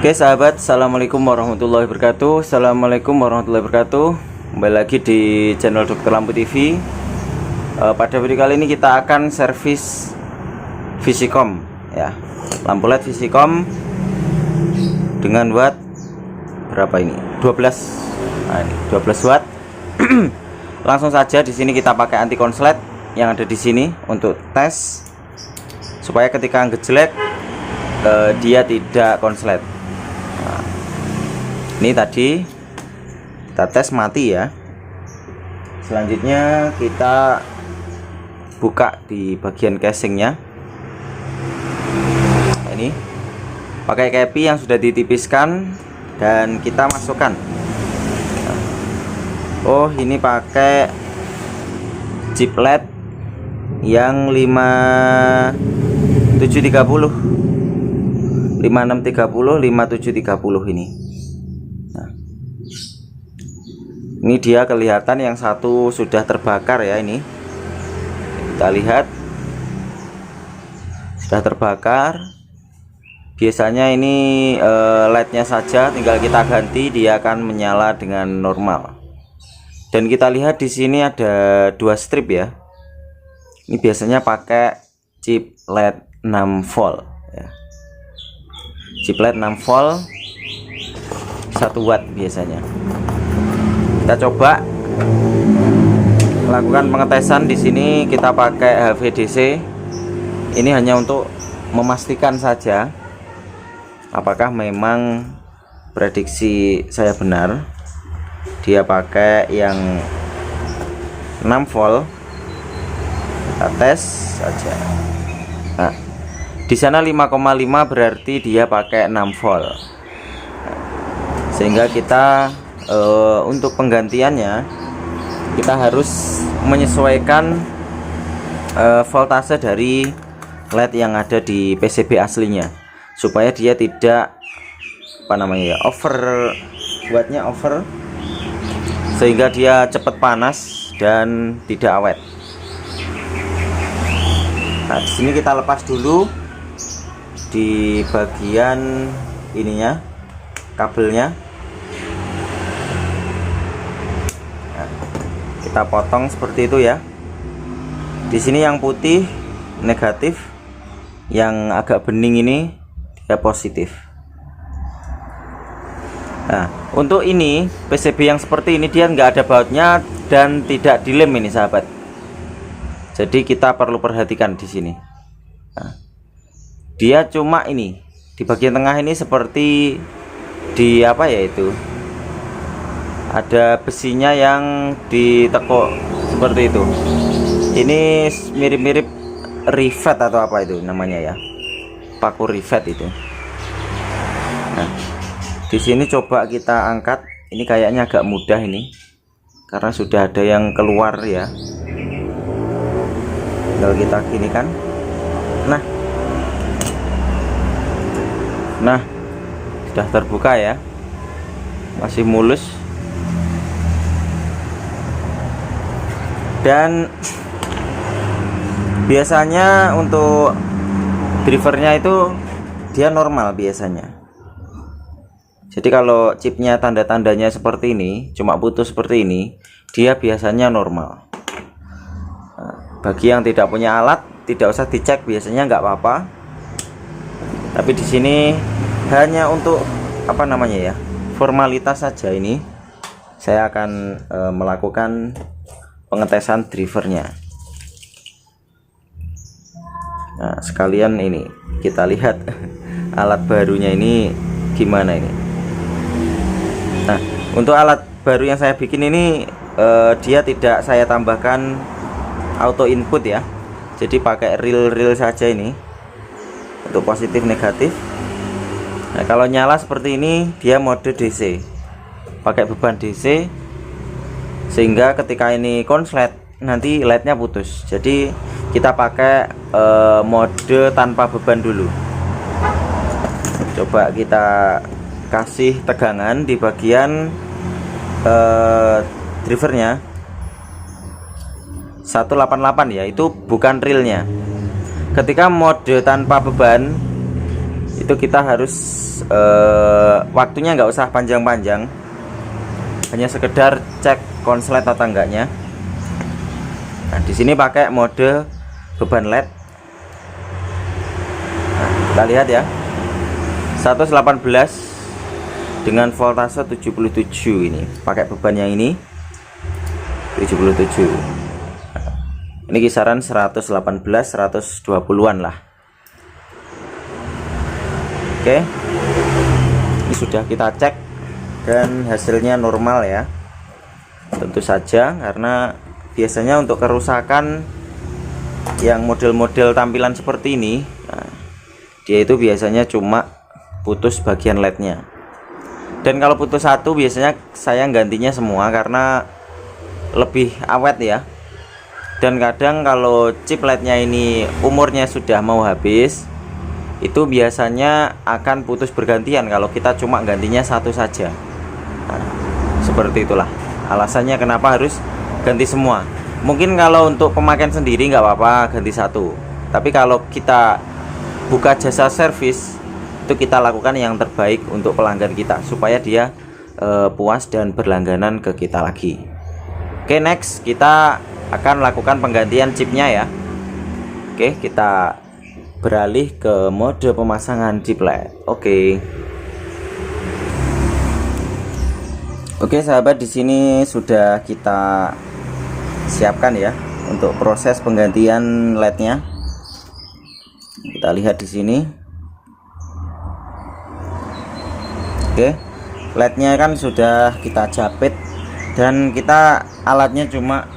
Oke sahabat, assalamualaikum warahmatullahi wabarakatuh. Assalamualaikum warahmatullahi wabarakatuh. Kembali lagi di channel Dokter Lampu TV. Pada video kali ini kita akan servis Visi-Com ya, lampu LED Visi-Com dengan watt berapa ini? 12. Nah, ini 12 watt. Langsung saja di sini kita pakai anti konslet yang ada di sini untuk tes supaya ketika ngejlek dia tidak konslet. Nah, ini tadi kita tes mati ya. Selanjutnya kita buka di bagian casingnya. Nah, ini pakai kepi yang sudah ditipiskan dan kita masukkan. Nah, oh ini pakai chip LED yang 5730 5630 5730 ini. Nah, ini dia kelihatan yang satu sudah terbakar ya. Ini kita lihat sudah terbakar. Biasanya ini LED-nya saja tinggal kita ganti, dia akan menyala dengan normal. Dan kita lihat di sini ada dua strip ya. Ini biasanya pakai chip LED 6 volt ya. Chip LED 6 volt 1 watt biasanya. Kita coba melakukan pengetesan di sini. Kita pakai HVDC. Ini hanya untuk memastikan saja apakah memang prediksi saya benar. Dia pakai yang 6 volt. Kita tes saja. Nah, di sana 5,5 berarti dia pakai 6 volt. Sehingga kita untuk penggantiannya kita harus menyesuaikan voltase dari LED yang ada di PCB aslinya supaya dia tidak over buatnya over, sehingga dia cepat panas dan tidak awet. Nah, di sini kita lepas dulu di bagian ininya, kabelnya. Nah, kita potong seperti itu ya. Di sini yang putih negatif, yang agak bening ini dia positif. Nah, untuk ini PCB yang seperti ini dia nggak ada bautnya dan tidak dilem ini sahabat. Jadi kita perlu perhatikan di sini. Nah, dia cuma ini di bagian tengah ini seperti di apa ya, itu ada besinya yang ditekuk seperti itu. Ini mirip-mirip rivet atau apa itu namanya ya, paku rivet itu. Nah, di sini coba kita angkat. Ini kayaknya agak mudah ini karena sudah ada yang keluar ya. Tinggal kita gini kan. Nah, sudah terbuka ya, masih mulus. Dan biasanya untuk drivernya itu dia normal biasanya. Jadi kalau chipnya tanda-tandanya seperti ini, cuma putus seperti ini, dia biasanya normal. Nah, bagi yang tidak punya alat tidak usah dicek, biasanya nggak apa-apa. Tapi di sini hanya untuk formalitas saja. Ini saya akan melakukan pengetesan drivernya. Nah, sekalian ini kita lihat alat barunya ini gimana ini. Nah, untuk alat baru yang saya bikin ini dia tidak saya tambahkan auto input ya. Jadi pakai reel saja ini untuk positif negatif. Nah, kalau nyala seperti ini dia mode DC, pakai beban DC, sehingga ketika ini konslet nanti LED-nya putus. Jadi kita pakai mode tanpa beban dulu. Coba kita kasih tegangan di bagian drivernya 188 ya, itu bukan realnya. Ketika mode tanpa beban itu kita harus waktunya nggak usah panjang-panjang, hanya sekedar cek konslet atau enggaknya. Nah, di sini pakai mode beban LED. Nah, kita lihat ya, 118 dengan voltase 77 ini, pakai beban yang ini 77. Ini kisaran 118 120-an lah. Oke, ini sudah kita cek dan hasilnya normal ya. Tentu saja karena biasanya untuk kerusakan yang model-model tampilan seperti ini, nah, dia itu biasanya cuma putus bagian LED-nya. Dan kalau putus satu biasanya saya gantinya semua karena lebih awet ya. Dan kadang kalau chip LED-nya ini umurnya sudah mau habis, itu biasanya akan putus bergantian kalau kita cuma gantinya satu saja. Nah, seperti itulah alasannya kenapa harus ganti semua. Mungkin kalau untuk pemakaian sendiri nggak apa-apa ganti satu, tapi kalau kita buka jasa servis, itu kita lakukan yang terbaik untuk pelanggan kita supaya dia puas dan berlangganan ke kita lagi. Oke, next kita akan lakukan penggantian chipnya ya. Oke, kita beralih ke mode pemasangan chip LED. Oke sahabat, di sini sudah kita siapkan ya untuk proses penggantian LED-nya. Kita lihat di sini. Oke, LED-nya kan sudah kita japit dan kita alatnya cuma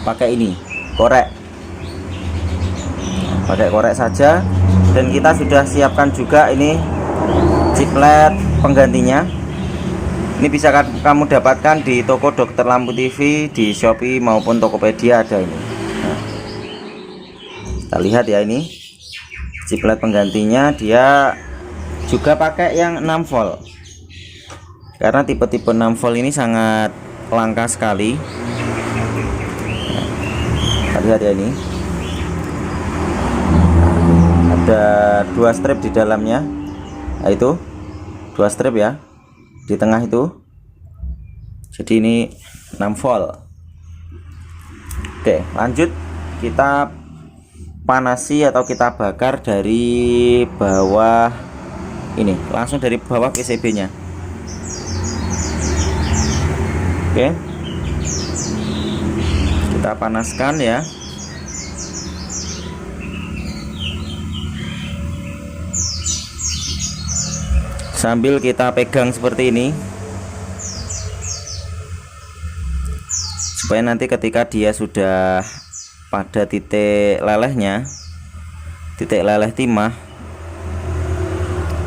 pakai ini, korek. Pakai korek saja, dan kita sudah siapkan juga ini chip LED penggantinya. Ini bisa kamu dapatkan di toko Dokter Lampu TV, di Shopee maupun Tokopedia ada ini. Nah, kita lihat ya, ini chip LED penggantinya. Dia juga pakai yang 6 volt karena tipe-tipe 6 volt ini sangat langka sekali. Kita lihat ya, ini ada 2 strip di dalamnya. Nah, itu 2 strip ya di tengah itu. Jadi ini 6 volt. Oke, lanjut kita panasi atau kita bakar dari bawah ini, langsung dari bawah PCB nya. Oke, kita panaskan ya. Sambil kita pegang seperti ini, supaya nanti ketika dia sudah pada titik lelehnya, titik leleh timah,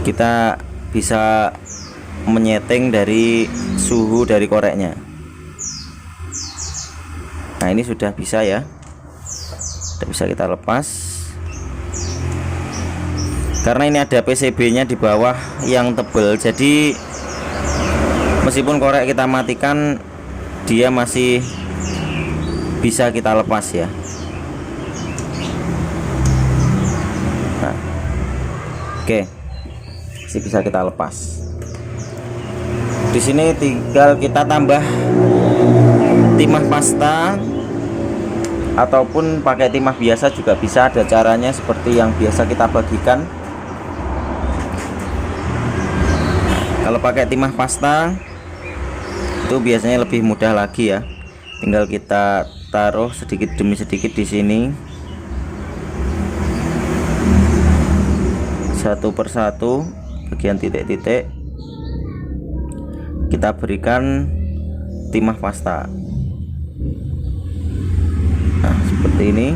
kita bisa menyeting dari suhu dari koreknya. Nah, ini sudah bisa ya, sudah bisa kita lepas. Karena ini ada PCB nya di bawah yang tebal, jadi meskipun korek kita matikan, dia masih bisa kita lepas ya. Nah, oke, masih bisa kita lepas. Di sini tinggal kita tambah timah pasta ataupun pakai timah biasa juga bisa, ada caranya seperti yang biasa kita bagikan. Kalau pakai timah pasta itu biasanya lebih mudah lagi ya. Tinggal kita taruh sedikit demi sedikit di sini, satu persatu bagian titik-titik kita berikan timah pasta. Nah, seperti ini.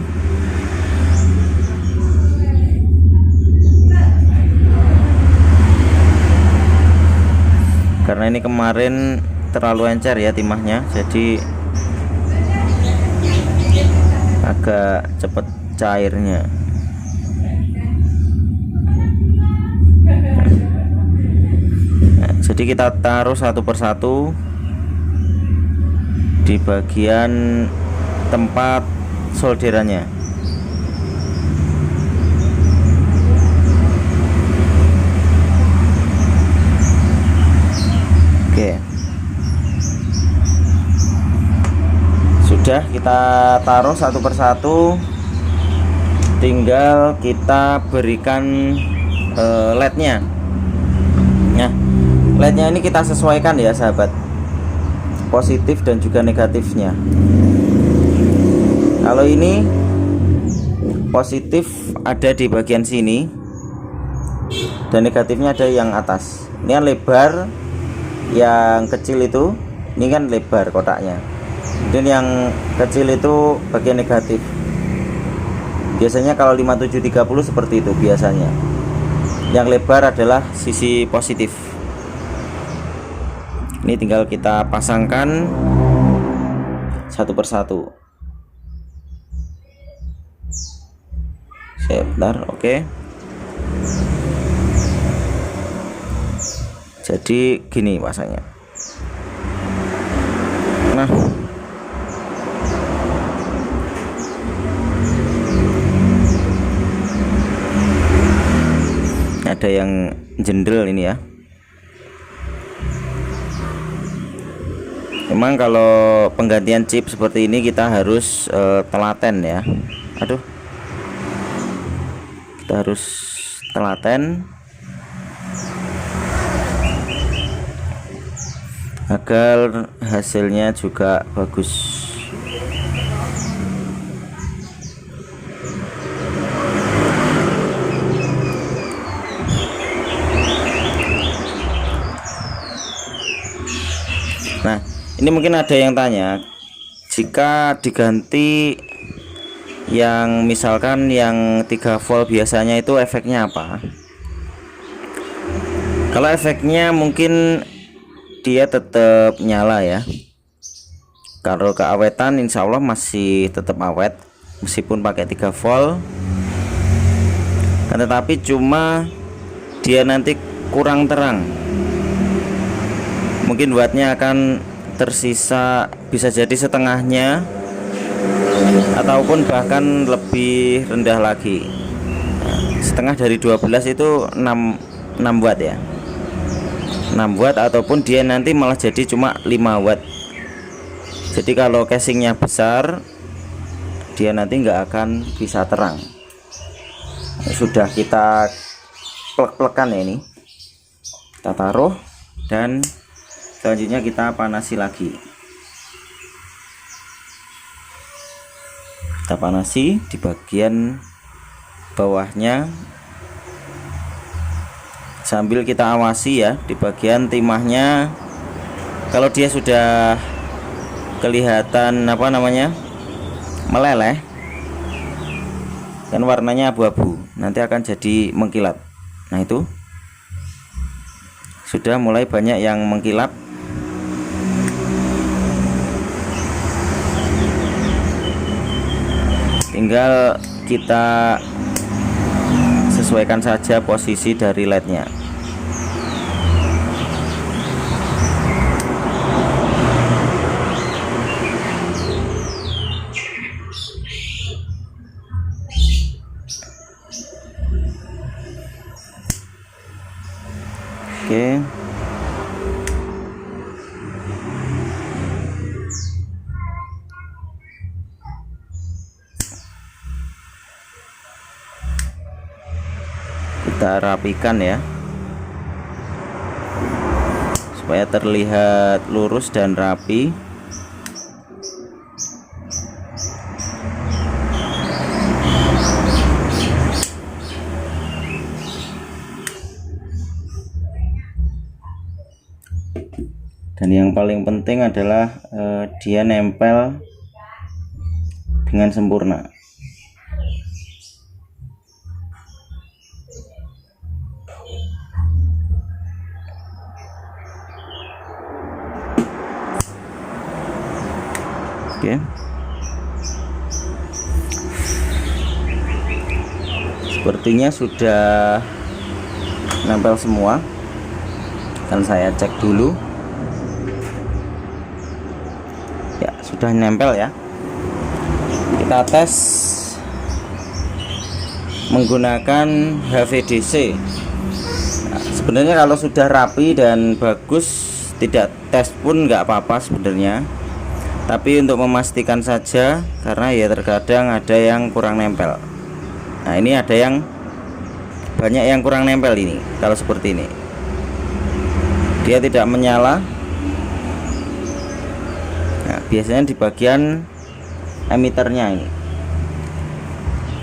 Karena ini kemarin terlalu encer ya timahnya, jadi agak cepet cairnya. Nah, jadi kita taruh satu persatu di bagian tempat solderannya. kita taruh satu persatu, tinggal kita berikan LED-nya. Nah, LED-nya ini kita sesuaikan ya sahabat, positif dan juga negatifnya. Kalau ini positif ada di bagian sini dan negatifnya ada yang atas. Ini kan lebar, yang kecil itu ini kan lebar kotaknya, dan yang kecil itu bagian negatif. Biasanya kalau 5730 seperti itu biasanya. Yang lebar adalah sisi positif. Ini tinggal kita pasangkan satu persatu. Sebentar, oke. Jadi gini pasangnya. Nah, ada yang jendel ini ya. Memang kalau penggantian chip seperti ini kita harus telaten ya. Aduh, kita harus telaten agar hasilnya juga bagus. Nah, ini mungkin ada yang tanya, jika diganti yang misalkan yang 3 volt biasanya itu efeknya apa? Kalau efeknya mungkin dia tetap nyala ya. Kalau keawetan insya Allah masih tetap awet meskipun pakai 3 volt. Tetapi cuma dia nanti kurang terang. Mungkin wattnya akan tersisa, bisa jadi setengahnya ataupun bahkan lebih rendah lagi. Setengah dari 12 itu 6 watt ya, 6 watt, ataupun dia nanti malah jadi cuma 5 watt. Jadi kalau casingnya besar, dia nanti nggak akan bisa terang. Sudah kita plek-plekan ya, ini kita taruh dan selanjutnya kita panasi lagi. Kita panasi di bagian bawahnya sambil kita awasi ya di bagian timahnya. Kalau dia sudah kelihatan meleleh dan warnanya abu-abu, nanti akan jadi mengkilap. Nah, itu sudah mulai banyak yang mengkilap. Tinggal kita sesuaikan saja posisi dari LED-nya. Oke. Kita rapikan ya supaya terlihat lurus dan rapi. Dan yang paling penting adalah dia nempel dengan sempurna. Oke. Sepertinya sudah nempel semua. Akan saya cek dulu. Ya, sudah nempel ya. Kita tes menggunakan HVDC. Nah, sebenarnya kalau sudah rapi dan bagus, tidak tes pun nggak apa-apa sebenarnya. tapi untuk memastikan saja, karena ya terkadang ada yang kurang nempel. Nah ini ada yang banyak yang kurang nempel ini. Kalau seperti ini dia tidak menyala. Nah, biasanya di bagian emiternya ini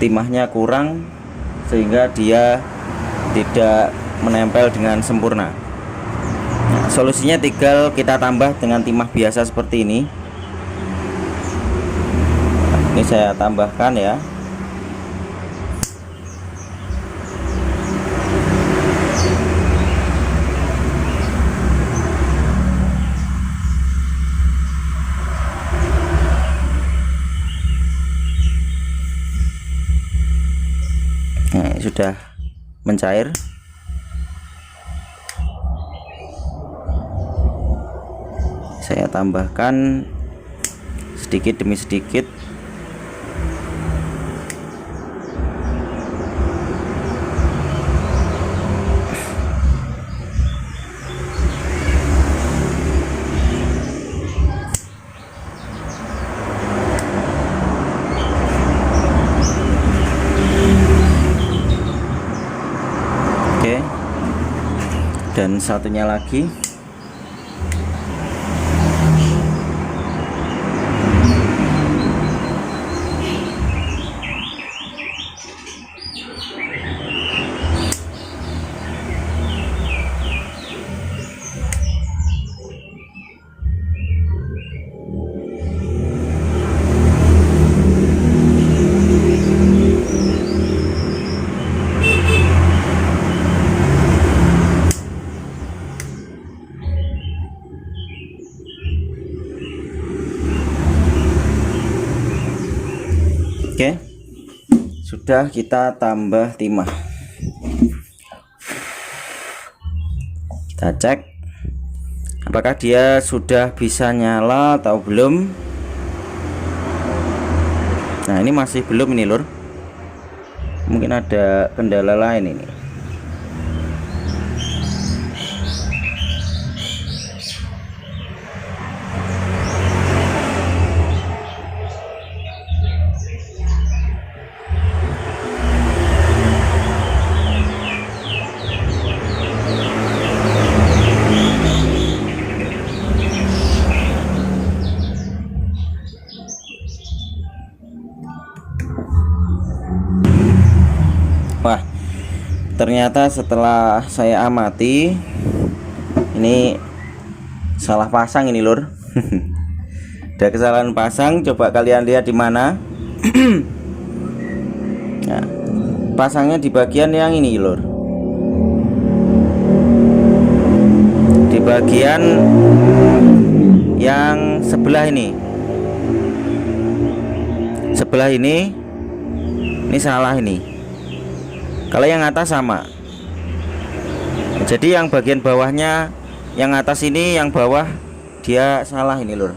timahnya kurang sehingga dia tidak menempel dengan sempurna. Nah, solusinya tinggal kita tambah dengan timah biasa seperti ini. Ini saya tambahkan ya. Nah, sudah mencair. Saya tambahkan sedikit demi sedikit. Oke. Dan satunya lagi. Oke, sudah kita tambah timah. Kita cek apakah dia sudah bisa nyala atau belum. Nah ini masih belum ini lur, mungkin ada kendala lain ini. Wah, ternyata setelah saya amati ini salah pasang ini lur. Ada kesalahan pasang, coba kalian lihat di mana. Nah, pasangnya di bagian yang ini lur, di bagian yang sebelah ini. Sebelah ini salah ini. Kalau yang atas sama. Jadi yang bagian bawahnya, yang atas ini, yang bawah dia salah ini lur.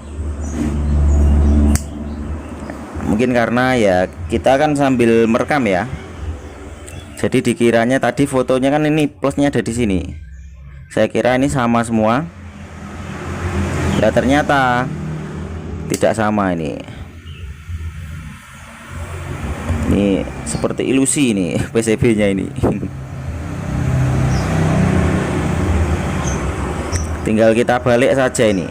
Mungkin karena ya kita kan sambil merekam ya. Jadi dikiranya tadi fotonya kan ini plusnya ada di sini. Saya kira ini sama semua. Ya ternyata tidak sama ini. Ini seperti ilusi ini PCB-nya ini. Tinggal kita balik saja ini.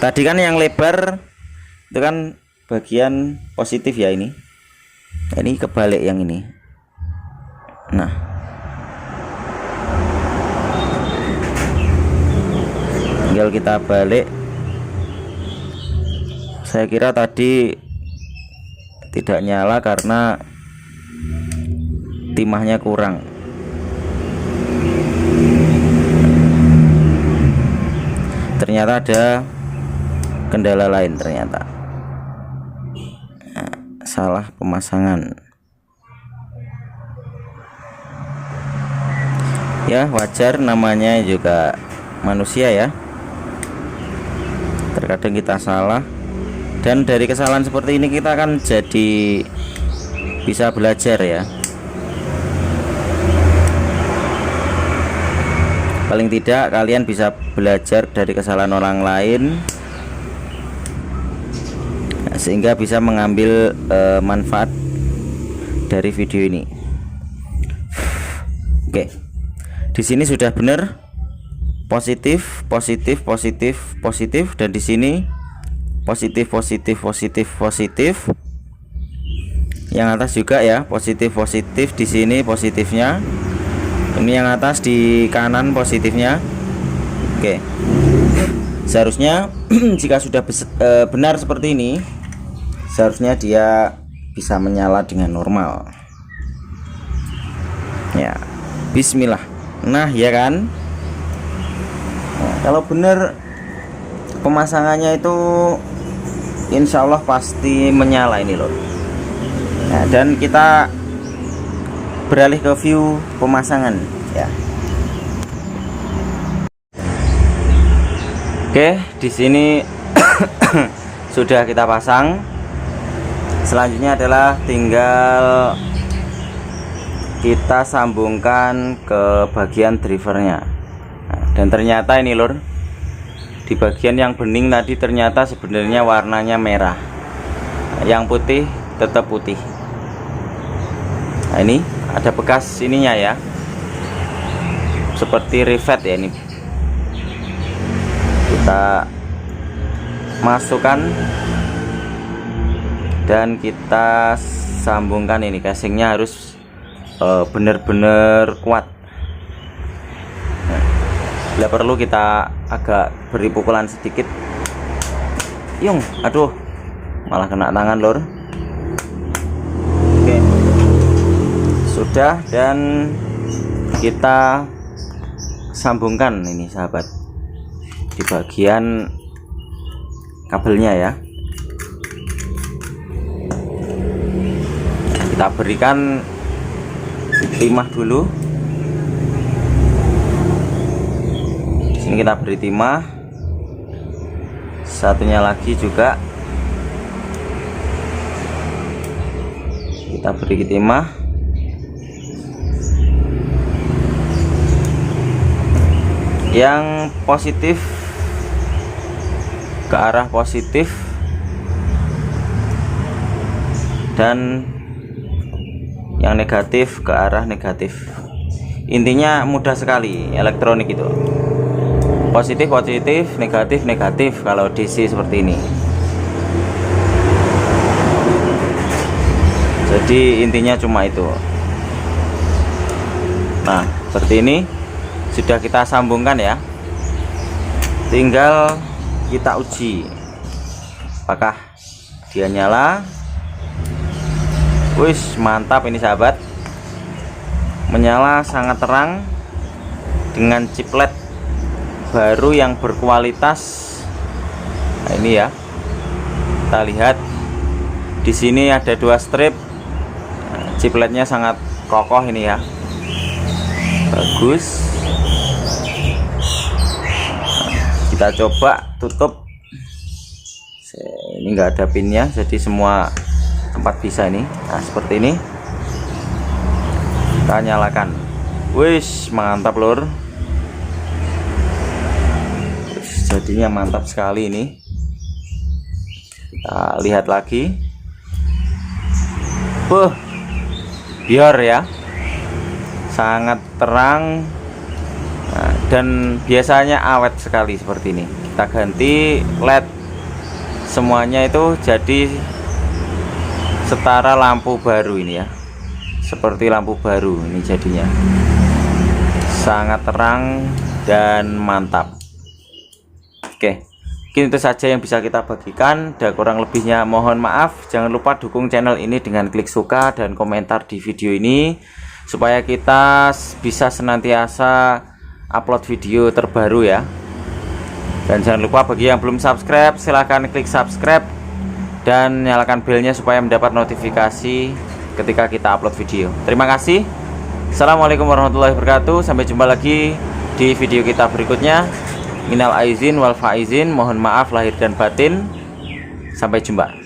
Tadi kan yang lebar itu kan bagian positif ya ini. Ini kebalik yang ini. Nah, tinggal kita balik. Saya kira tadi tidak nyala karena timahnya kurang. Ternyata ada kendala lain ternyata. Nah, salah pemasangan. Ya wajar, namanya juga manusia ya. Terkadang kita salah. Dan dari kesalahan seperti ini kita kan jadi bisa belajar ya. Paling tidak kalian bisa belajar dari kesalahan orang lain, sehingga bisa mengambil manfaat dari video ini. Oke, di sini sudah benar, positif, positif, positif, positif, dan di sini positif, positif, positif, positif. Yang atas juga ya, positif, positif. Di sini positifnya. Ini yang atas di kanan positifnya. Oke, seharusnya jika sudah benar seperti ini, seharusnya dia bisa menyala dengan normal ya. Bismillah. Nah ya kan, nah, kalau benar pemasangannya itu insya Allah pasti menyala ini loh. Nah, dan kita beralih ke view pemasangan ya. Oke, di sini sudah kita pasang. Selanjutnya adalah tinggal kita sambungkan ke bagian drivernya. Nah, dan ternyata ini lor, di bagian yang bening tadi ternyata sebenarnya warnanya merah, yang putih tetap putih. Nah, ini ada bekas ininya ya, seperti rivet ya. Ini kita masukkan dan kita sambungkan. Ini casingnya harus benar-benar kuat. Nah, bila perlu kita agak beri pukulan sedikit. Yung, aduh, malah kena tangan lor. Oke, sudah, dan kita sambungkan ini sahabat di bagian kabelnya ya. Kita berikan timah dulu. Sini kita beri timah, satunya lagi juga kita beri timah. Yang positif ke arah positif dan yang negatif ke arah negatif. Intinya mudah sekali elektronik itu, positif positif, negatif negatif kalau DC seperti ini. Jadi intinya cuma itu. Nah seperti ini sudah kita sambungkan ya, tinggal kita uji apakah dia nyala. Wis, mantap ini sahabat, menyala sangat terang dengan chip LED baru yang berkualitas. Nah ini ya, kita lihat di sini ada 2 strip. Nah, chip LED-nya sangat kokoh ini ya, bagus. Kita coba tutup. Ini enggak ada pinnya, jadi semua tempat bisa ini. Nah seperti ini, kita nyalakan. Wis, mantap lur. Jadinya mantap sekali ini. Kita lihat lagi. Biar ya, sangat terang. Nah, dan biasanya awet sekali seperti ini. Kita ganti LED, semuanya itu jadi setara lampu baru ini ya, seperti lampu baru ini jadinya, sangat terang dan mantap. Oke, mungkin itu saja yang bisa kita bagikan, dan kurang lebihnya mohon maaf. Jangan lupa dukung channel ini dengan klik suka dan komentar di video ini, supaya kita bisa senantiasa upload video terbaru ya. Dan jangan lupa bagi yang belum subscribe, silahkan klik subscribe dan nyalakan belnya supaya mendapat notifikasi ketika kita upload video. Terima kasih. Assalamualaikum warahmatullahi wabarakatuh. Sampai jumpa lagi di video kita berikutnya. Minal aizin wal faizin, mohon maaf lahir dan batin. Sampai jumpa.